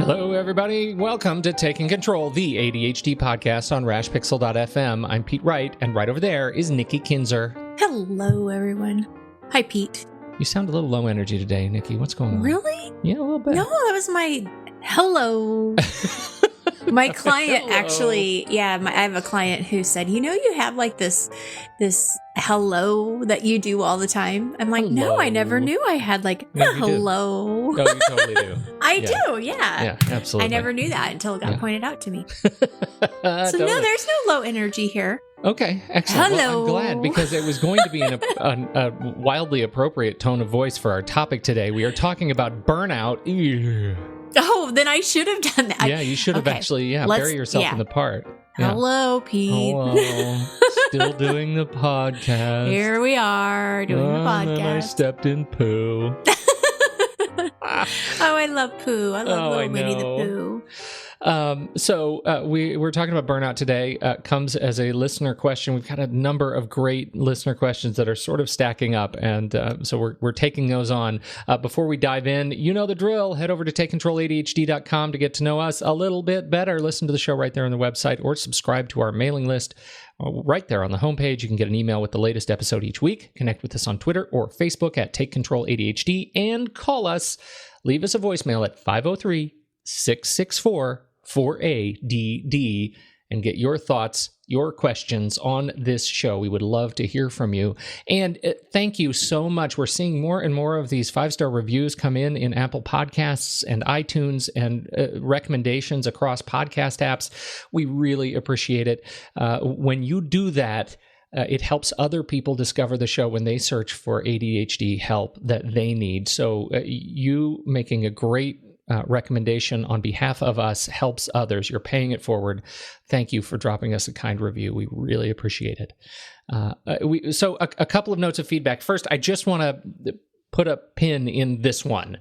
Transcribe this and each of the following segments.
Hello, everybody. Welcome to Taking Control, the ADHD podcast on rashpixel.fm. I'm Pete Wright, and right over there is Nikki Kinzer. Hello, everyone. Hi, Pete. You sound a little low energy today, Nikki. What's going on? Really? Yeah, a little bit. No, that was my hello. My client actually, I have a client who said, you have like this hello that you do all the time. I'm like, No, I never knew I had like hello. No, you totally do. I do, yeah. Yeah, absolutely. I never knew that until it got pointed out to me. So no, there's no low energy here. Okay, excellent. Hello. Well, I'm glad because it was going to be a wildly appropriate tone of voice for our topic today. We are talking about burnout. Oh, then I should have done that. Yeah, you should have actually, bury yourself in the part. Yeah. Hello, Pete. Hello. Still doing the podcast. Here we are doing the podcast. I stepped in poo. Oh, I love poo. I love little Winnie the Pooh. We're talking about burnout today. Comes as a listener question. We've got a number of great listener questions that are sort of stacking up, and so we're taking those on. Before we dive in, you know the drill. Head over to TakeControlADHD.com to get to know us a little bit better. Listen to the show right there on the website, or subscribe to our mailing list. Right there on the homepage, you can get an email with the latest episode each week. Connect with us on Twitter or Facebook at Take Control ADHD, and call us. Leave us a voicemail at 503-664-4ADD and get your thoughts, your questions on this show. We would love to hear from you. And thank you so much. We're seeing more and more of these 5-star reviews come in Apple Podcasts and iTunes, and recommendations across podcast apps. We really appreciate it. When you do that, it helps other people discover the show when they search for ADHD help that they need. So you making a great recommendation on behalf of us helps others. You're paying it forward. Thank you for dropping us a kind review. We really appreciate it. So a couple of notes of feedback. First, I just want to put a pin in this one.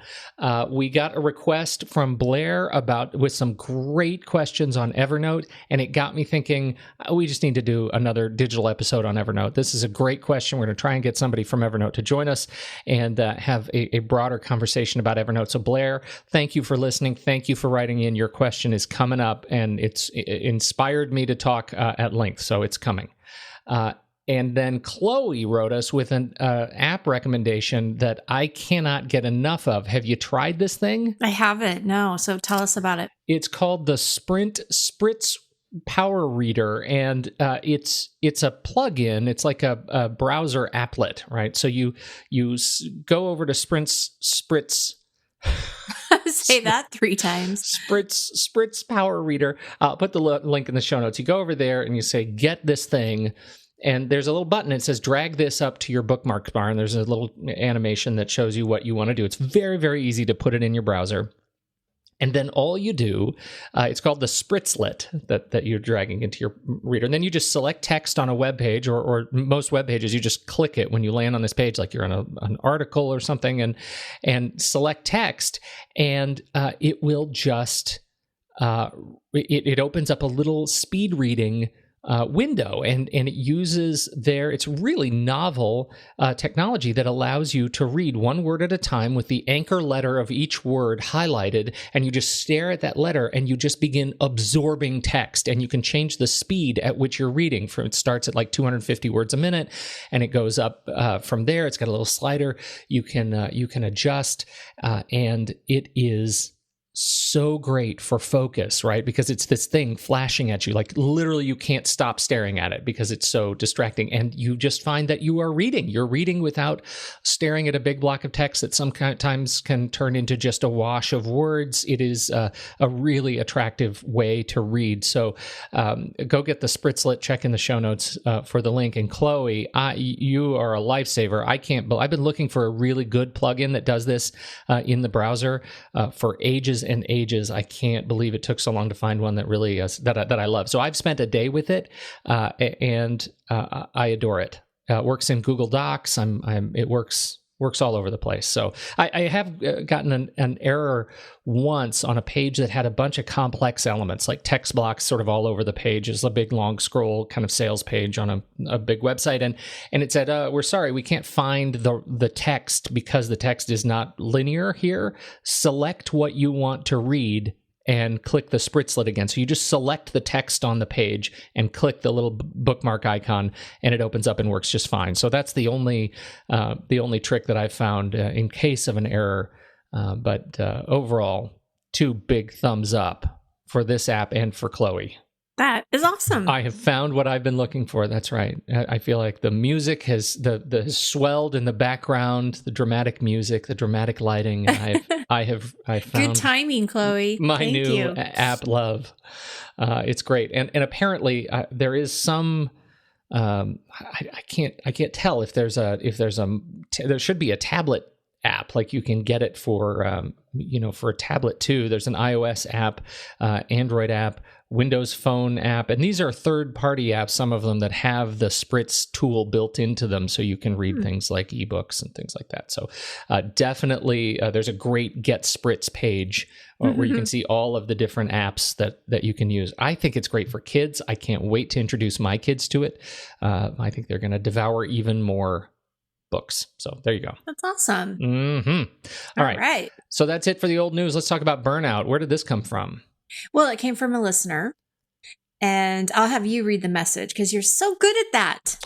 We got a request from Blair with some great questions on Evernote, and it got me thinking, we just need to do another digital episode on Evernote. This is a great question. We're going to try and get somebody from Evernote to join us and have a broader conversation about Evernote. So Blair, thank you for listening. Thank you for writing in. Your question is coming up, and it inspired me to talk at length, so it's coming. And then Chloe wrote us with an app recommendation that I cannot get enough of. Have you tried this thing? I haven't, no. So tell us about it. It's called the Spritz Power Reader, and it's a plugin. It's like a browser applet, right? So you go over to Spritz. Say that 3 times. Spritz Power Reader. I'll put the link in the show notes. You go over there and you say, get this thing. And there's a little button that says, drag this up to your bookmarks bar. And there's a little animation that shows you what you want to do. It's very, very easy to put it in your browser. And then all you do, it's called the Spritzlet that you're dragging into your reader. And then you just select text on a web page, or most web pages, you just click it when you land on this page, like you're on an article or something, and select text. And it will just, it opens up a little speed reading window, and it uses it's really novel technology that allows you to read one word at a time with the anchor letter of each word highlighted, and you just stare at that letter and you just begin absorbing text, and you can change the speed at which you're reading. It starts at like 250 words a minute, and it goes up from there. It's got a little slider you can adjust, and it is so great for focus, right? Because it's this thing flashing at you, like literally you can't stop staring at it because it's so distracting. And you just find that you are reading. You're reading without staring at a big block of text that sometimes can turn into just a wash of words. It is a really attractive way to read. So go get the Spritzlet. Check in the show notes for the link. And Chloe, you are a lifesaver. I've been looking for a really good plugin that does this in the browser for ages and ages. I can't believe it took so long to find one that really that I love. So I've spent a day with it, and I adore it. It works in Google Docs. It works all over the place. So I have gotten an error once on a page that had a bunch of complex elements, like text blocks sort of all over the page. It's a big long scroll kind of sales page on a big website. And it said, we're sorry, we can't find the text because the text is not linear here. Select what you want to read and click the Spritzlet again. So you just select the text on the page and click the little bookmark icon, and it opens up and works just fine. So that's the only trick that I've found in case of an error. But overall, 2 big thumbs up for this app and for Chloe. That is awesome. I have found what I've been looking for. That's right. I feel like the music has has swelled in the background, the dramatic music, the dramatic lighting. I found good timing, Chloe. My Thank new you. app love. It's great, and apparently there is some. I can't tell if there should be a tablet app, like you can get it for for a tablet too. There's an iOS app, Android app, Windows Phone app, and these are third-party apps, some of them that have the Spritz tool built into them, so you can read things like ebooks and things like that. So definitely, there's a great Get Spritz page where you can see all of the different apps that you can use. I think it's great for kids. I can't wait to introduce my kids to it. I think they're going to devour even more books. So there you go. That's awesome. Mm-hmm. All right. So that's it for the old news. Let's talk about burnout. Where did this come from? Well, it came from a listener, and I'll have you read the message because you're so good at that.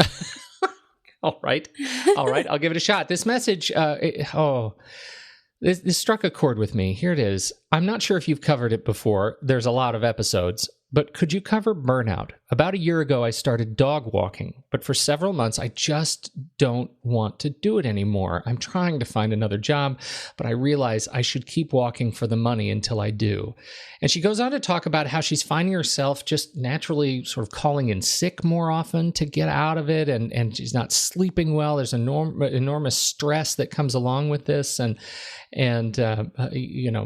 All right. I'll give it a shot. This message, this struck a chord with me. Here it is. I'm not sure if you've covered it before. There's a lot of episodes, but could you cover burnout? About a year ago, I started dog walking, but for several months, I just don't want to do it anymore. I'm trying to find another job, but I realize I should keep walking for the money until I do. And she goes on to talk about how she's finding herself just naturally sort of calling in sick more often to get out of it, and she's not sleeping well. There's enormous stress that comes along with this, and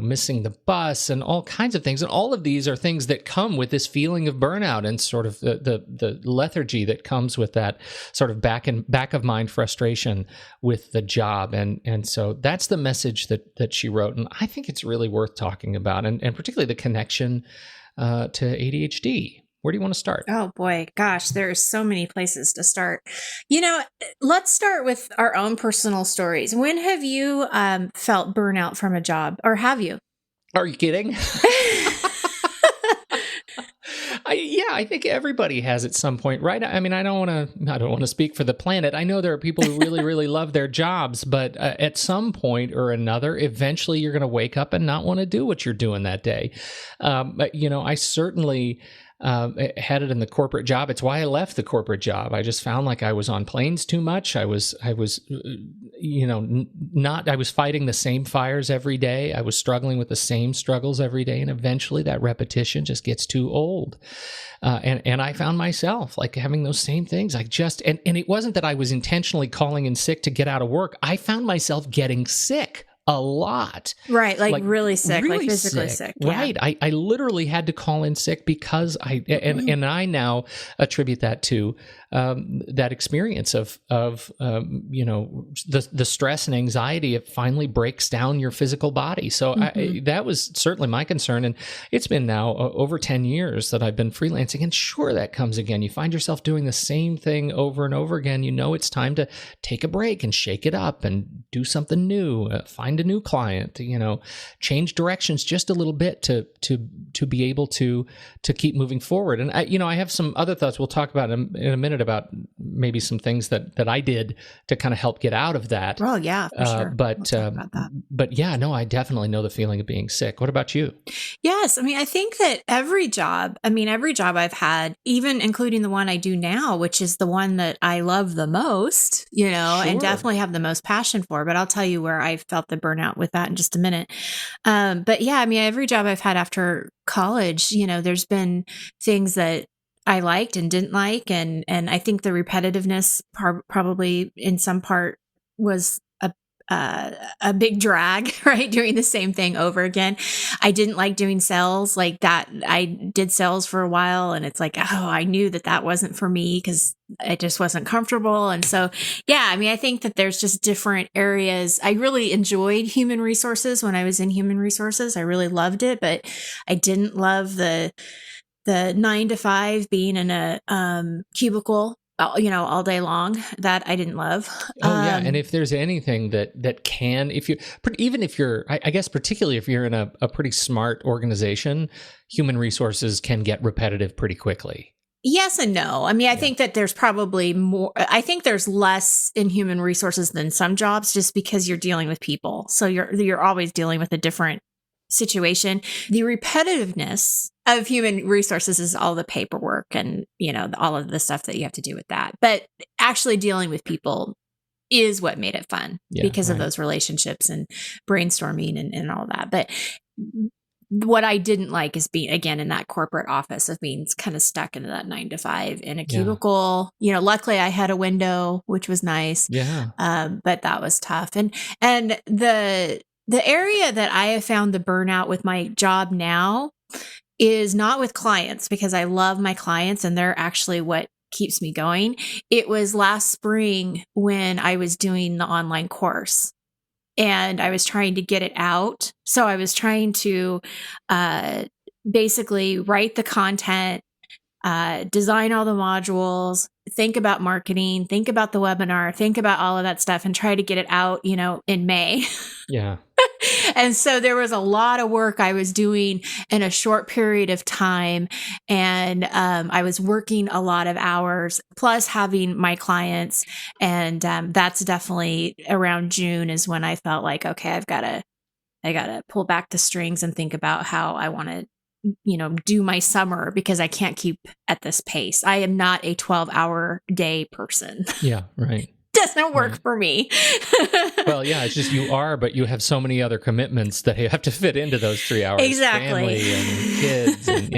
missing the bus and all kinds of things. And all of these are things that come with this feeling of burnout and sort of the lethargy that comes with that sort of back of mind frustration with the job. And so that's the message that she wrote. And I think it's really worth talking about, and particularly the connection to ADHD. Where do you want to start? Oh boy, gosh, there are so many places to start. Let's start with our own personal stories. When have you felt burnout from a job, or have you? Are you kidding? I think everybody has at some point, right? I mean, I don't want to speak for the planet. I know there are people who really, really love their jobs, but at some point or another, eventually you're going to wake up and not want to do what you're doing that day. I certainly had it in the corporate job. It's why I left the corporate job. I just found like I was on planes too much. I was fighting the same fires every day. I was struggling with the same struggles every day. And eventually that repetition just gets too old. And I found myself like having those same things. And it wasn't that I was intentionally calling in sick to get out of work. I found myself getting sick a lot. Right, like really sick, really like physically sick. Yeah. Right. I literally had to call in sick because I now attribute that to that experience of the stress and anxiety. It finally breaks down your physical body. So that was certainly my concern. And it's been now over 10 years that I've been freelancing. And sure, that comes again. You find yourself doing the same thing over and over again. It's time to take a break and shake it up and do something new, find a new client, change directions just a little bit to be able to keep moving forward. And I have some other thoughts we'll talk about in a minute about maybe some things that I did to kind of help get out of that. Oh yeah, for sure. But yeah, no, I definitely know the feeling of being sick. What about you? Yes. I mean, I think that every job I've had, even including the one I do now, which is the one that I love the most, Sure. and definitely have the most passion for, but I'll tell you where I felt the burnout with that in just a minute. But yeah, I mean, every job I've had after college, there's been things that I liked and didn't like. And I think the repetitiveness probably in some part was a big drag, right? Doing the same thing over again. I didn't like doing sales like that. I did sales for a while, and it's like, I knew that wasn't for me because it just wasn't comfortable. And so, yeah, I mean, I think that there's just different areas. I really enjoyed human resources when I was in human resources. I really loved it, but I didn't love the 9 to 5 being in a cubicle all day long. That I didn't love. Oh yeah, and if there's anything that can, even if you're, I guess particularly if you're in a pretty smart organization, human resources can get repetitive pretty quickly. Yes and no. I mean, I think that there's probably more. I think there's less in human resources than some jobs, just because you're dealing with people. So you're always dealing with a different situation. The repetitiveness of human resources is all the paperwork and, all of the stuff that you have to do with that. But actually dealing with people is what made it fun because of those relationships and brainstorming and all that. But what I didn't like is being, again, in that corporate office, of being kind of stuck into that 9 to 5 in a cubicle. Luckily I had a window, which was nice. Yeah. But that was tough. And the area that I have found the burnout with my job now is not with clients, because I love my clients and they're actually what keeps me going. It was last spring when I was doing the online course. And I was trying to get it out. So I was trying to basically write the content, design all the modules, think about marketing, think about the webinar, think about all of that stuff, and try to get it out, in May. Yeah. And so there was a lot of work I was doing in a short period of time. And I was working a lot of hours, plus having my clients. And that's definitely around June is when I felt like, okay, I gotta pull back the strings and think about how I want to, do my summer, because I can't keep at this pace. I am not a 12-hour day person. Yeah, right. Doesn't work for me. Well, yeah, it's just you are, but you have so many other commitments that you have to fit into those 3 hours. Exactly. Family and kids and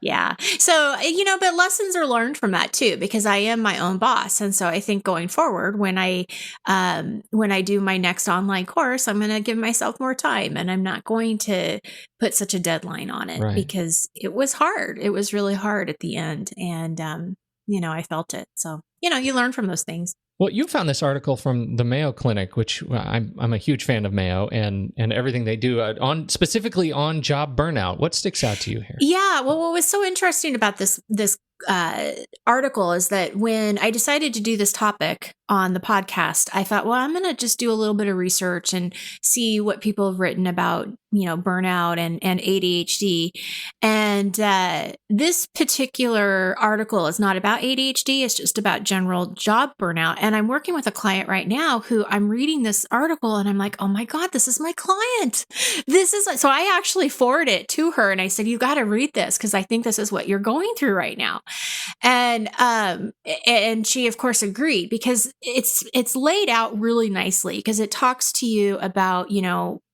Yeah. So, but lessons are learned from that too, because I am my own boss. And so I think going forward, when I do my next online course, I'm going to give myself more time, and I'm not going to put such a deadline on it, because it was hard. It was really hard at the end. And, I felt it. So, you learn from those things. Well, you found this article from the Mayo Clinic, which I'm a huge fan of Mayo and everything they do specifically on job burnout. What sticks out to you here? Yeah, well, what was so interesting about this article is that when I decided to do this topic on the podcast, I thought, well, I'm going to just do a little bit of research and see what people have written about, burnout and ADHD. And this particular article is not about ADHD. It's just about general job burnout. And I'm working with a client right now who I'm reading this article and I'm like, oh my God, this is my client. So I actually forwarded it to her and I said, you got to read this, because I think this is what you're going through right now. And she of course agreed, because it's laid out really nicely, because it talks to you about,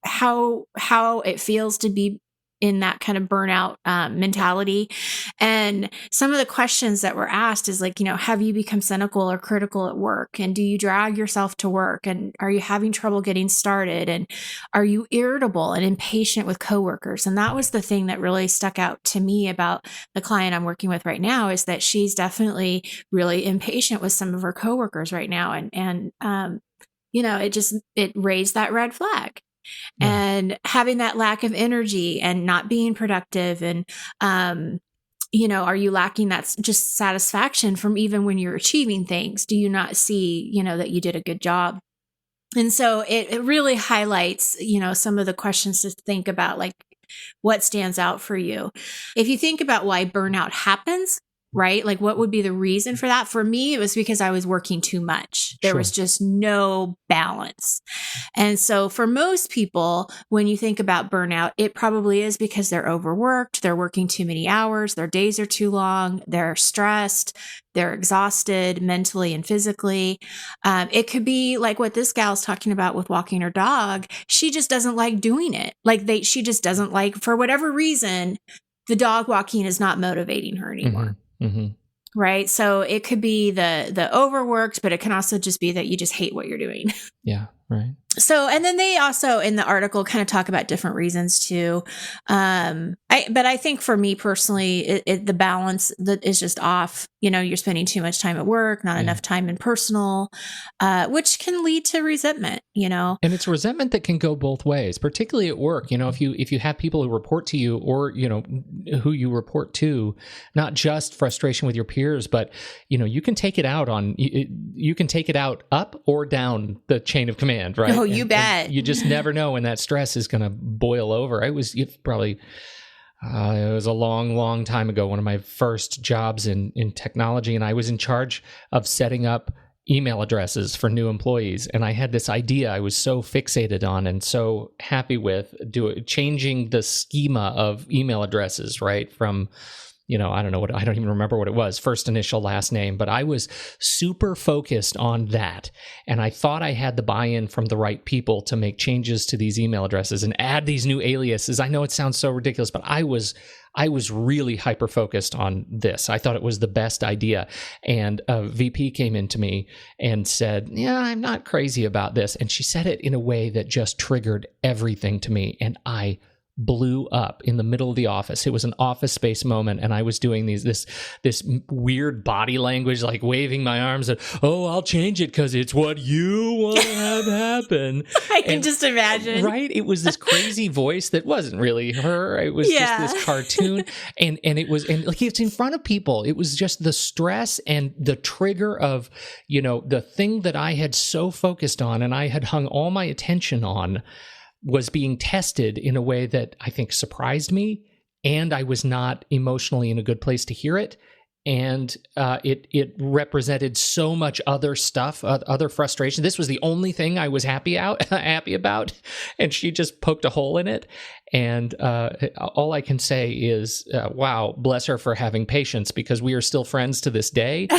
how it feels to be in that kind of burnout mentality. And some of the questions that were asked is like, have you become cynical or critical at work? And do you drag yourself to work? And are you having trouble getting started? And are you irritable and impatient with coworkers? And that was the thing that really stuck out to me about the client I'm working with right now, is that she's definitely really impatient with some of her coworkers right now. And it raised that red flag. Yeah. And having that lack of energy and not being productive, and are you lacking that just satisfaction from even when you're achieving things? Do you not see that you did a good job? And so it really highlights some of the questions to think about, like what stands out for you. If you think about why burnout happens, right? Like what would be the reason for that? For me, it was because I was working too much. There was just no balance. And so for most people, when you think about burnout, it probably is because they're overworked, they're working too many hours, their days are too long, they're stressed, they're exhausted mentally and physically. It could be like what this gal's talking about with walking her dog. She just doesn't like doing it. She just doesn't like, for whatever reason, the dog walking is not motivating her anymore. Mm-hmm. Mm-hmm. Right. So it could be the overworked, but it can also just be that you just hate what you're doing. Yeah. Right. So, and then they also in the article kind of talk about different reasons too. But I think for me personally, the balance that is just off. You're spending too much time at work, not enough time in personal, which can lead to resentment. And it's resentment that can go both ways, particularly at work. If you have people who report to you, or who you report to, not just frustration with your peers, but you can take it out on you can take it out up or down the chain of command, right? Oh, you bet. And you just never know when that stress is going to boil over. It was a long, long time ago, one of my first jobs in technology, and I was in charge of setting up email addresses for new employees. And I had this idea I was so fixated on and so happy with changing the schema of email addresses, right? From, I don't even remember what it was, first initial, last name, but I was super focused on that. And I thought I had the buy-in from the right people to make changes to these email addresses and add these new aliases. I know it sounds so ridiculous, but I was really hyper-focused on this. I thought it was the best idea. And a VP came into me and said, yeah, I'm not crazy about this. And she said it in a way that just triggered everything to me. And I blew up in the middle of the office. It was an office space moment, and I was doing this weird body language, like waving my arms and, oh, I'll change it because it's what you want to have happen. I can just imagine. Right? It was this crazy voice that wasn't really her. It was just this cartoon, and like it's in front of people. It was just the stress and the trigger of, the thing that I had so focused on and I had hung all my attention on was being tested in a way that I think surprised me, and I was not emotionally in a good place to hear it. And it represented so much other stuff, other frustration. This was the only thing I was happy about, and she just poked a hole in it. And all I can say is, wow, bless her for having patience, because we are still friends to this day.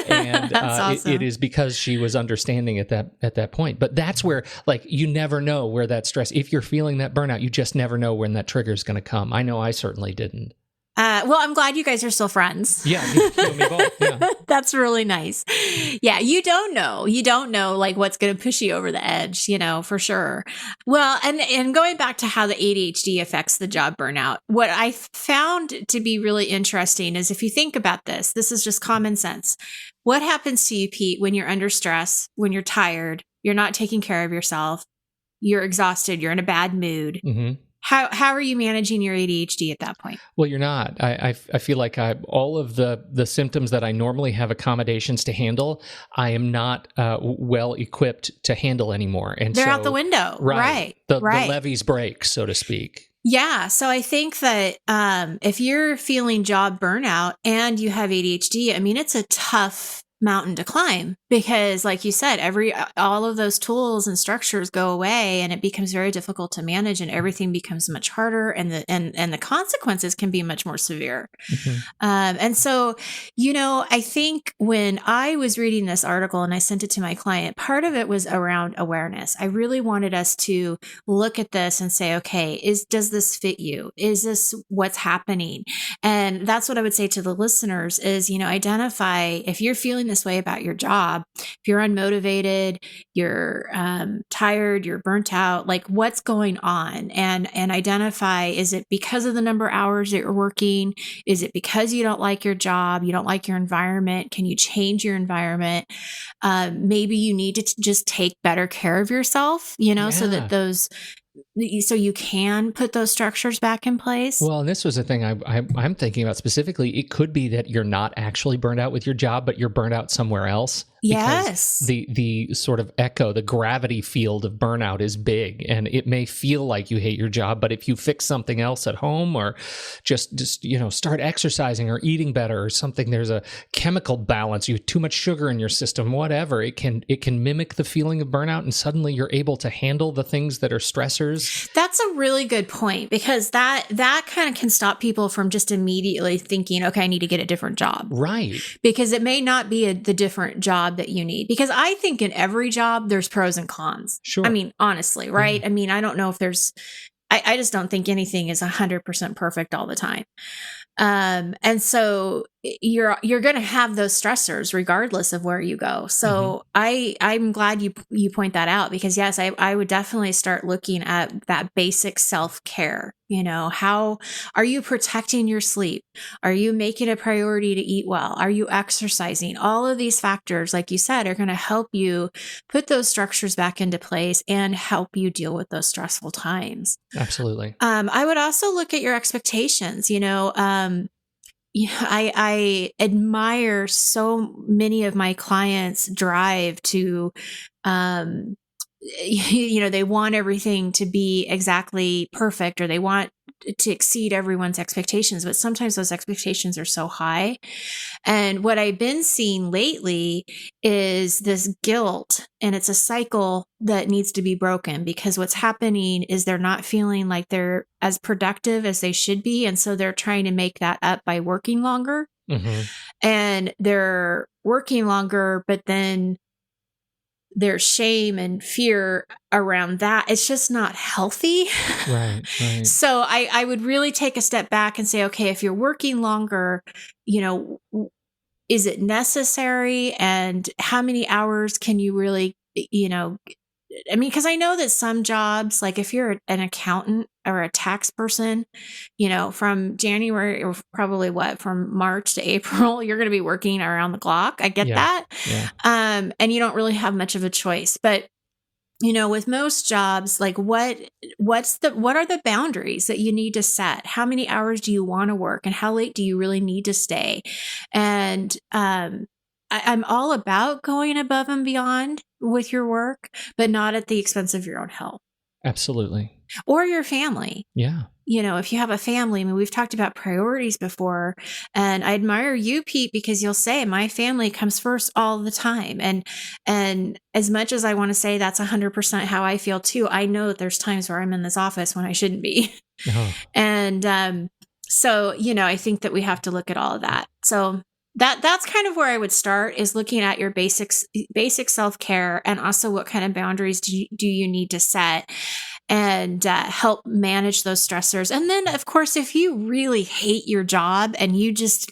And That's awesome. it is because she was understanding at that point. But that's where, like, you never know where that stress, if you're feeling that burnout, you just never know when that trigger is going to come. I know I certainly didn't. Well, I'm glad you guys are still friends. Yeah, me both. Yeah. That's really nice. Yeah, you don't know like what's going to push you over the edge, for sure. Well, and going back to how the ADHD affects the job burnout, what I found to be really interesting is if you think about this is just common sense. What happens to you, Pete, when you're under stress, when you're tired, you're not taking care of yourself, you're exhausted, you're in a bad mood? Mm-hmm. How are you managing your ADHD at that point? Well, you're not. I feel like all of the symptoms that I normally have accommodations to handle, I am not well equipped to handle anymore. And they're out the window. Right. The levees break, so to speak. Yeah. So I think that if you're feeling job burnout and you have ADHD, I mean, it's a tough mountain to climb, because like you said, all of those tools and structures go away, and it becomes very difficult to manage, and everything becomes much harder, and the consequences can be much more severe. Mm-hmm. And so, I think when I was reading this article and I sent it to my client, part of it was around awareness. I really wanted us to look at this and say, okay, does this fit you? Is this what's happening? And that's what I would say to the listeners is, identify if you're feeling this way about your job, if you're unmotivated, you're tired, you're burnt out, like what's going on, and identify, is it because of the number of hours that you're working? Is it because you don't like your job? You don't like your environment? Can you change your environment? Maybe you need to just take better care of yourself, so that so you can put those structures back in place. Well, and this was a thing I'm thinking about specifically. It could be that you're not actually burned out with your job, but you're burned out somewhere else. Yes. The sort of the gravity field of burnout is big, and it may feel like you hate your job, but if you fix something else at home, or just start exercising or eating better or something, there's a chemical balance. You have too much sugar in your system, whatever. It can mimic the feeling of burnout, and suddenly you're able to handle the things that are stressors. That's a really good point, because that kind of can stop people from just immediately thinking, okay, I need to get a different job. Right. Because it may not be the different job that you need. Because I think in every job, there's pros and cons. Sure. I mean, honestly, right? Mm-hmm. I mean, I don't know if I just don't think anything is 100% perfect all the time. And so, you're going to have those stressors regardless of where you go. So I'm glad you point that out, because yes, I would definitely start looking at that basic self-care. How are you protecting your sleep? Are you making a priority to eat well? Are you exercising? All of these factors, like you said, are going to help you put those structures back into place and help you deal with those stressful times. Absolutely. I would also look at your expectations. I admire so many of my clients' drive to, they want everything to be exactly perfect, or they want to exceed everyone's expectations, but sometimes those expectations are so high. And what I've been seeing lately is this guilt, and it's a cycle that needs to be broken, because what's happening is they're not feeling like they're as productive as they should be. And so they're trying to make that up by working longer. And they're working longer, but then there's shame and fear around that. It's just not healthy. Right. So I would really take a step back and say, okay, if you're working longer, is it necessary? And how many hours can you really, because I know that some jobs, like if you're an accountant or a tax person, from January, or probably from March to April, you're going to be working around the clock. I get that. Yeah. And you don't really have much of a choice. But, with most jobs, like what are the boundaries that you need to set? How many hours do you want to work, and how late do you really need to stay? And I'm all about going above and beyond with your work, but not at the expense of your own health. Absolutely. Or your family. Yeah. If you have a family, we've talked about priorities before, and I admire you, Pete, because you'll say my family comes first all the time. And as much as I want to say that's 100% how I feel too, I know that there's times where I'm in this office when I shouldn't be. And so, I think that we have to look at all of that. So that's kind of where I would start, is looking at your basic self-care, and also what kind of boundaries do you need to set, and help manage those stressors. And then, of course, if you really hate your job and you just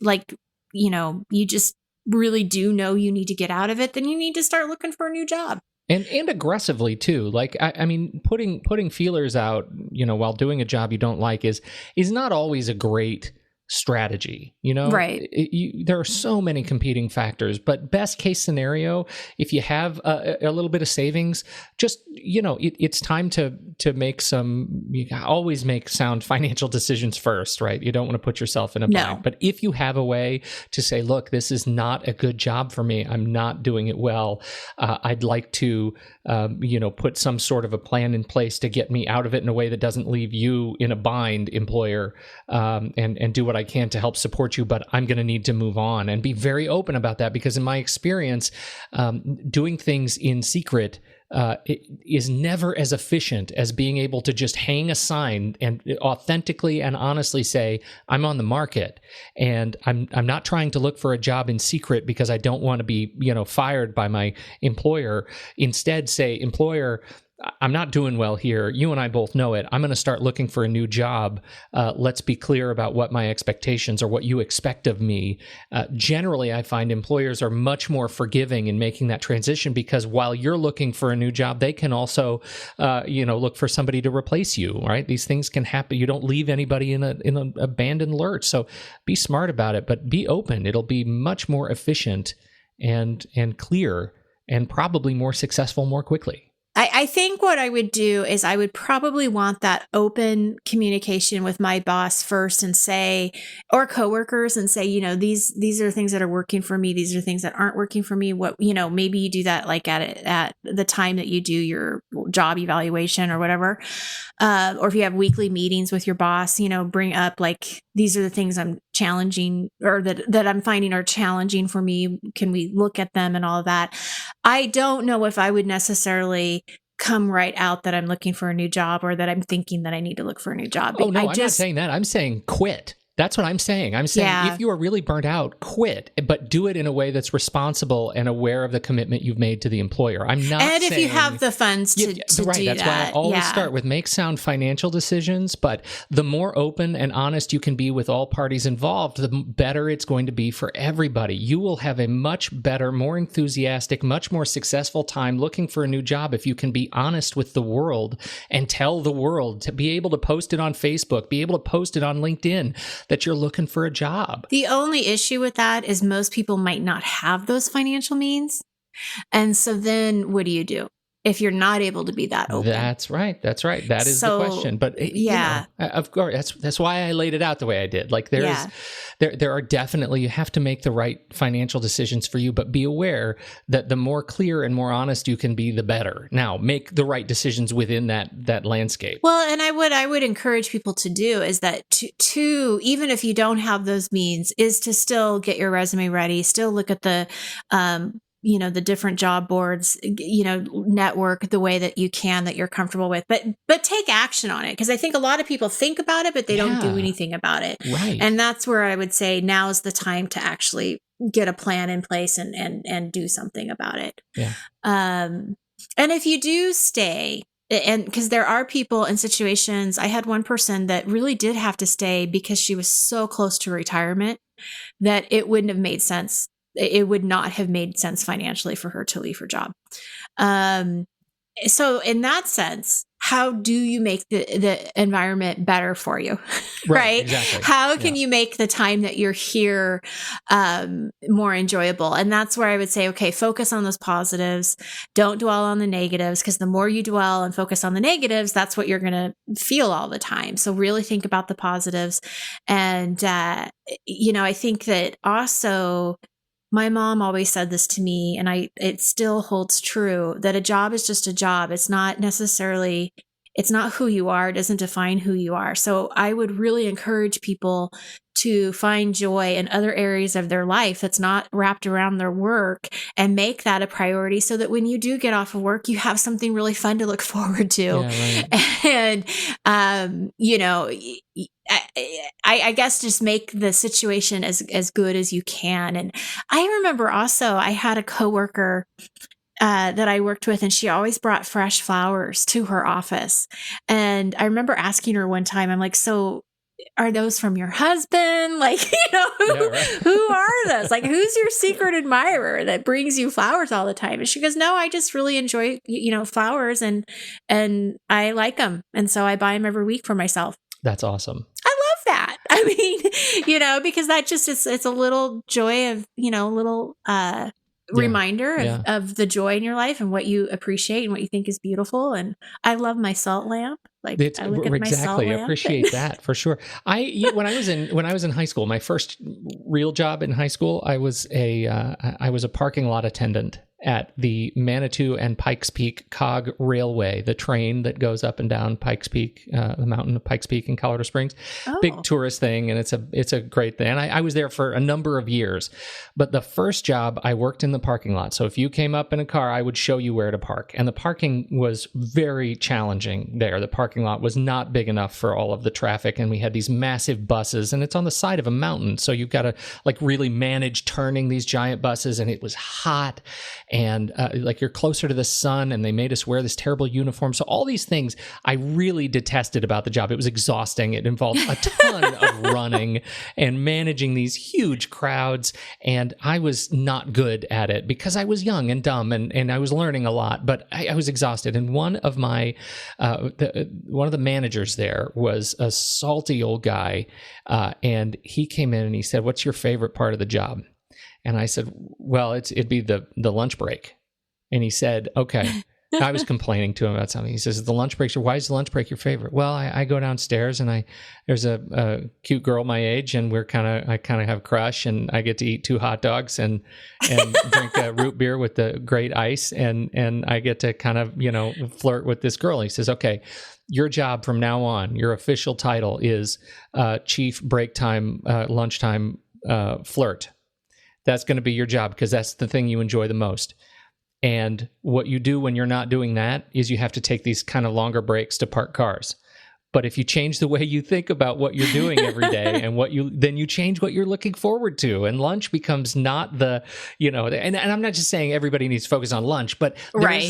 you just really do know you need to get out of it, then you need to start looking for a new job. And aggressively too. Like, I mean, putting feelers out, while doing a job you don't like is not always a great strategy. Right. There are so many competing factors, but best case scenario, if you have a little bit of savings, just, it's time to make you always make sound financial decisions first, right? You don't want to put yourself in a bind. But if you have a way to say, look, this is not a good job for me, I'm not doing it well, I'd like to, put some sort of a plan in place to get me out of it in a way that doesn't leave you in a bind, employer, and do what I can to help support you, but I'm going to need to move on, and be very open about that, because in my experience, doing things in secret it is never as efficient as being able to just hang a sign and authentically and honestly say, I'm on the market, and I'm not trying to look for a job in secret because I don't want to be, fired by my employer. Instead, say, employer, I'm not doing well here. You and I both know it. I'm going to start looking for a new job. Let's be clear about what my expectations or what you expect of me. Generally, I find employers are much more forgiving in making that transition, because while you're looking for a new job, they can also, look for somebody to replace you, right? These things can happen. You don't leave anybody in an abandoned lurch. So be smart about it, but be open. It'll be much more efficient and clear, and probably more successful more quickly. I think what I would do is I would probably want that open communication with my boss first, and say, or coworkers, and say, these are things that are working for me. These are things that aren't working for me. What, maybe you do that like at the time that you do your job evaluation or whatever. Or if you have weekly meetings with your boss, bring up like, these are the things I'm challenging, or that I'm finding are challenging for me. Can we look at them and all of that? I don't know if I would necessarily come right out that I'm looking for a new job, or that I'm thinking that I need to look for a new job. Oh, no, I'm not saying that. I'm saying quit. That's what I'm saying. I'm saying if you are really burnt out, quit, but do it in a way that's responsible and aware of the commitment you've made to the employer. I'm not and saying, if you have the funds to right, do that's that. why I always start with make sound financial decisions, but the more open and honest you can be with all parties involved, the better it's going to be for everybody. You will have a much better, more enthusiastic, much more successful time looking for a new job if you can be honest with the world and tell the world, to be able to post it on Facebook, be able to post it on LinkedIn, that you're looking for a job. The only issue with that is most people might not have those financial means. And so then what do you do if you're not able to be that open? That's right. That is the question. But of course, that's why I laid it out the way I did. Like there are definitely, you have to make the right financial decisions for you, but be aware that the more clear and more honest you can be, the better. Now, make the right decisions within that landscape. Well, and I would encourage people to do is that to even if you don't have those means, is to still get your resume ready, still look at the the different job boards, network the way that you can, that you're comfortable with, but take action on it. Cause I think a lot of people think about it, but they don't do anything about it. Right. And that's where I would say now is the time to actually get a plan in place and do something about it. Yeah. And if you do stay, and because there are people in situations, I had one person that really did have to stay because she was so close to retirement that it wouldn't have made sense. It would not have made sense financially for her to leave her job. So in that sense, how do you make the environment better for you? Right? Exactly. How can you make the time that you're here more enjoyable? And that's where I would say, okay, focus on those positives. Don't dwell on the negatives, because the more you dwell and focus on the negatives, that's what you're going to feel all the time. So really think about the positives. And, I think that also, my mom always said this to me, and it still holds true, that a job is just a job. It's not who you are. It doesn't define who you are. So I would really encourage people to find joy in other areas of their life that's not wrapped around their work, and make that a priority so that when you do get off of work, you have something really fun to look forward to. Yeah, right. And, I guess just make the situation as good as you can. And I remember also I had a coworker that I worked with, and she always brought fresh flowers to her office. And I remember asking her one time, I'm like, so are those from your husband? Like, who are those? Like, who's your secret admirer that brings you flowers all the time? And she goes, no, I just really enjoy, flowers and I like them. And so I buy them every week for myself. That's awesome. I love that. I mean, because that just, it's a little joy of, little, reminder of the joy in your life and what you appreciate and what you think is beautiful. And I love my salt lamp. Like, I look at my salt lamp. Appreciate that for sure. When I was in high school, my first real job in high school, I was a parking lot attendant at the Manitou and Pikes Peak Cog Railway, the train that goes up and down Pikes Peak, the mountain of Pikes Peak in Colorado Springs. Oh. Big tourist thing, and it's a great thing. And I was there for a number of years. But the first job, I worked in the parking lot. So if you came up in a car, I would show you where to park. And the parking was very challenging there. The parking lot was not big enough for all of the traffic, and we had these massive buses, and it's on the side of a mountain. So you've got to really manage turning these giant buses, and it was hot. And you're closer to the sun, and they made us wear this terrible uniform. So all these things I really detested about the job. It was exhausting. It involved a ton of running and managing these huge crowds. And I was not good at it because I was young and dumb, and I was learning a lot, but I was exhausted. And one of my, one of the managers there was a salty old guy. And he came in and he said, "What's your favorite part of the job?" And I said, well, it'd be the lunch break. And he said, okay. I was complaining to him about something. He says, the lunch breaks, why is the lunch break your favorite? Well, I go downstairs and there's a cute girl my age, and I kind of have a crush, and I get to eat 2 hot dogs and drink a root beer with the great ice. And I get to kind of, flirt with this girl. And he says, okay, your job from now on, your official title is chief break time, lunchtime flirt. That's going to be your job because that's the thing you enjoy the most. And what you do when you're not doing that is you have to take these kind of longer breaks to park cars. But if you change the way you think about what you're doing every day and then you change what you're looking forward to. And lunch becomes not the, and I'm not just saying everybody needs to focus on lunch, but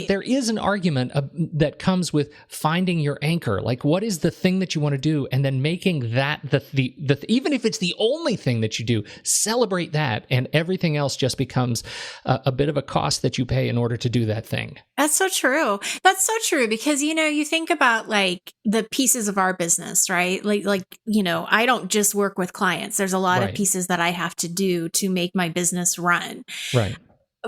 there is an argument that comes with finding your anchor. Like, what is the thing that you want to do? And then making that the even if it's the only thing that you do, celebrate that. And everything else just becomes a bit of a cost that you pay in order to do that thing. That's so true. That's so true because, you think about like the pieces of our business, right? Like, I don't just work with clients. There's a lot of pieces that I have to do to make my business run. Right.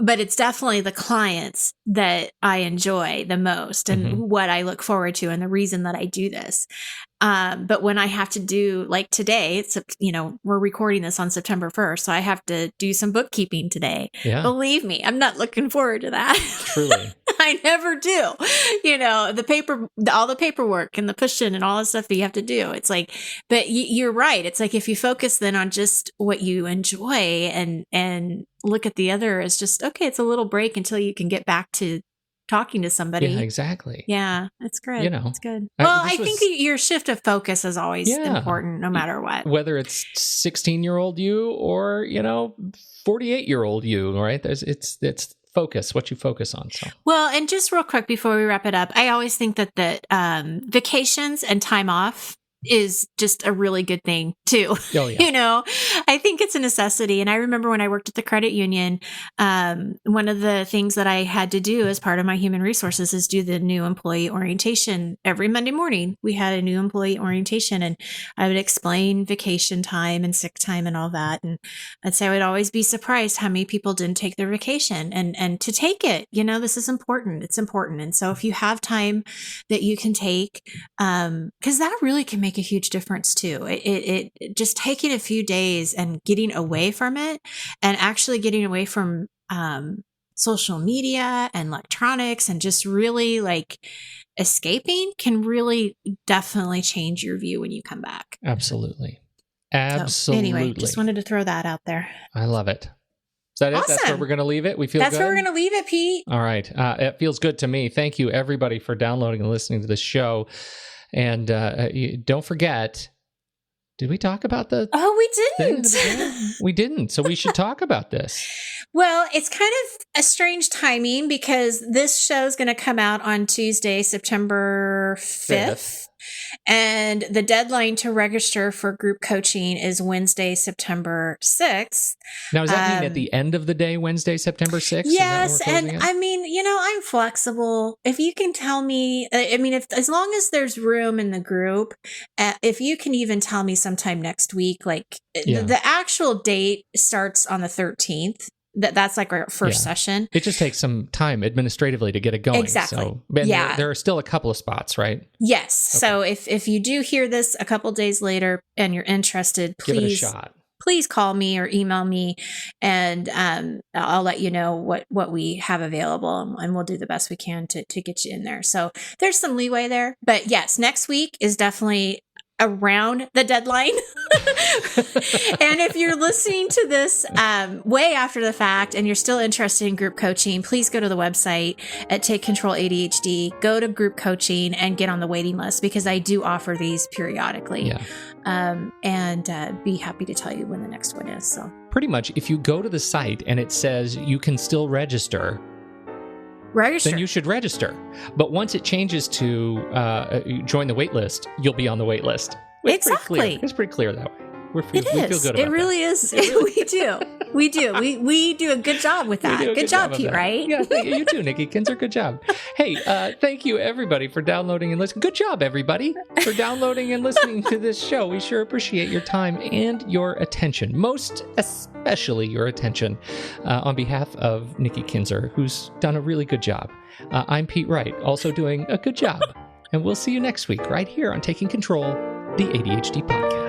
But it's definitely the clients that I enjoy the most and what I look forward to and the reason that I do this. But when I have to do, like today, it's, we're recording this on September 1st, so I have to do some bookkeeping today. Yeah. Believe me, I'm not looking forward to that. Truly. I never do. All the paperwork and the push-in and all the stuff that you have to do. It's like, but you're right. It's like if you focus then on just what you enjoy and look at the other as just, okay, it's a little break until you can get back to talking to somebody. Yeah, exactly. Yeah, it's good. It's good. Well, I think your shift of focus is always important no matter what. Whether it's 16-year-old you or, 48-year-old you, right? It's focus, what you focus on. So. Well, and just real quick before we wrap it up, I always think that vacations and time off is just a really good thing too. Oh, yeah. I think it's a necessity. And I remember when I worked at the credit union, one of the things that I had to do as part of my human resources is do the new employee orientation. Every Monday morning, we had a new employee orientation and I would explain vacation time and sick time and all that. And I'd say I would always be surprised how many people didn't take their vacation and to take it, this is important. It's important. And so if you have time that you can take, because that really can make a huge difference too. It just taking a few days and getting away from it and actually getting away from social media and electronics and just really like escaping can really definitely change your view when you come back. Absolutely. So, anyway, just wanted to throw that out there. I love it. Is that it? That's where we're going to leave it? We feel That's good? where we're going to leave it, Pete. All right. It feels good to me. Thank you, everybody, for downloading and listening to this show. And don't forget, did we talk about the... Oh, we didn't. We didn't. So we should talk about this. Well, it's kind of a strange timing because this show is going to come out on Tuesday, September 5th. And the deadline to register for group coaching is Wednesday, September 6th. Now, does that mean at the end of the day, Wednesday, September 6th? Yes. And I mean, I'm flexible. If you can tell me, as long as there's room in the group, if you can even tell me sometime next week, like the actual date starts on the 13th. That's like our first session. It just takes some time administratively to get it going. Exactly. So, there are still a couple of spots, right? Yes. Okay. So if you do hear this a couple days later and you're interested, please give it a shot. Please call me or email me, and I'll let you know what we have available, and we'll do the best we can to get you in there. So there's some leeway there, but yes, next week is definitely around the deadline. And if you're listening to this way after the fact and you're still interested in group coaching, please go to the website at Take Control ADHD, go to group coaching and get on the waiting list because I do offer these periodically. And be happy to tell you when the next one is. So pretty much if you go to the site and it says you can still register, then you should register. But once it changes to join the wait list, you'll be on the wait list. Exactly. It's pretty clear that way. We feel good about it. Really is. We do. We do a good job with that. Good job, Pete, right? Yeah, you too, Nikki Kinzer. Good job. Hey, thank you, everybody, for downloading and listening. Good job, everybody, for downloading and listening to this show. We sure appreciate your time and your attention, most especially your attention, on behalf of Nikki Kinzer, who's done a really good job. I'm Pete Wright, also doing a good job. And we'll see you next week right here on Taking Control, the ADHD podcast.